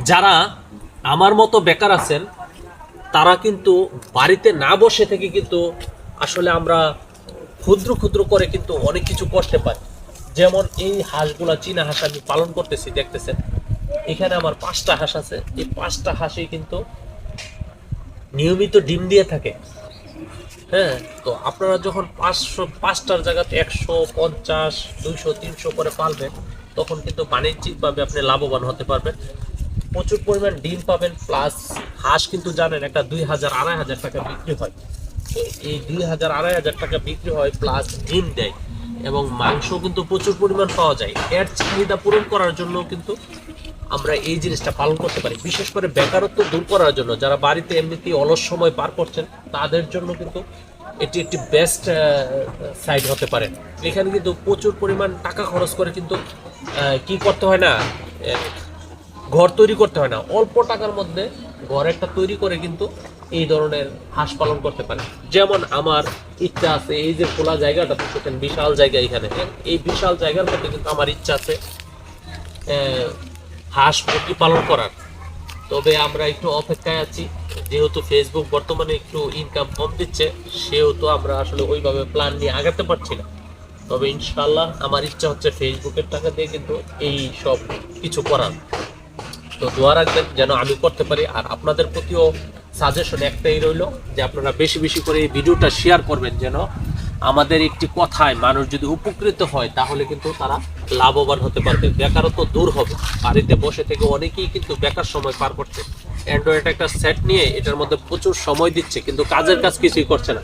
যারা আমার মতো বেকার আছেন তারা কিন্তু বাড়িতে না বসে থেকে কিন্তু আসলে আমরা ক্ষুদ্র ক্ষুদ্র করে কিন্তু অনেক কিছু করতে পারি। যেমন এই হাঁসগুলা, চীনা হাঁস আমি পালন করতেছি, দেখতেছেন এখানে আমার 5টা হাঁস আছে। এই 5টা হাঁসই কিন্তু নিয়মিত ডিম দিয়ে থাকে। হ্যাঁ, তো আপনারা যখন 500-5টার জায়গাতে 150, 200, 300 করে পালবেন, তখন কিন্তু বাণিজ্যিকভাবে আপনি লাভবান হতে পারবেন। প্রচুর পরিমাণ ডিম পাবেন, প্লাস হাঁস কিন্তু জানেন একটা 2000-2500 টাকা বিক্রি হয়। তো এই 2000-2500 টাকা বিক্রি হয়, প্লাস ডিম দেয় এবং মাংস কিন্তু প্রচুর পরিমাণ পাওয়া যায়। এর চাহিদা পূরণ করার জন্য কিন্তু আমরা এই জিনিসটা পালন করতে পারি। বিশেষ করে বেকারত্ব দূর করার জন্য, যারা বাড়িতে এমনিতেই অলস সময় পার করছেন তাদের জন্য কিন্তু এটি একটি বেস্ট সাইড হতে পারে। এখানে কিন্তু প্রচুর পরিমাণ টাকা খরচ করে কিন্তু কি করতে হয় না, ঘর তৈরি করতে হয় না, অল্প টাকার মধ্যে ঘর একটা তৈরি করে কিন্তু এই ধরনের হাঁস পালন করতে পারে। যেমন আমার ইচ্ছা আছে, এই যে খোলা জায়গাটা দেখতেছেন, বিশাল জায়গা, এখানে এই বিশাল জায়গার মধ্যে কিন্তু আমার ইচ্ছা আছে হাঁস মুরগি পালন করার। তবে আমরা একটু অপেক্ষায় আছি, যেহেতু ফেসবুক বর্তমানে একটু ইনকাম কম দিচ্ছে, সেহেতু আমরা আসলে ওইভাবে প্ল্যান নিয়ে আগাতে পারছি না। তবে ইনশাল্লাহ আমার ইচ্ছা হচ্ছে ফেসবুকের টাকা দিয়ে কিন্তু এই সব কিছু করার। তো দোয়া রাখবেন যেন আমি করতে পারি। আর আপনাদের প্রতিও সাজেশন একটাই রইল যে আপনারা বেশি বেশি করে এই ভিডিওটা শেয়ার করবেন, যেন আমাদের একটি কথায় মানুষ যদি উপকৃত হয় তাহলে কিন্তু তারা লাভবান হতে পারবে, বেকারত্ব দূর হবে। বাড়িতে বসে থেকে অনেকেই কিন্তু বেকার সময় পার করছে। অ্যান্ড্রয়েড একটা সেট নিয়ে এটার মধ্যে প্রচুর সময় দিচ্ছে কিন্তু কাজের কাজ কিছুই করছে না।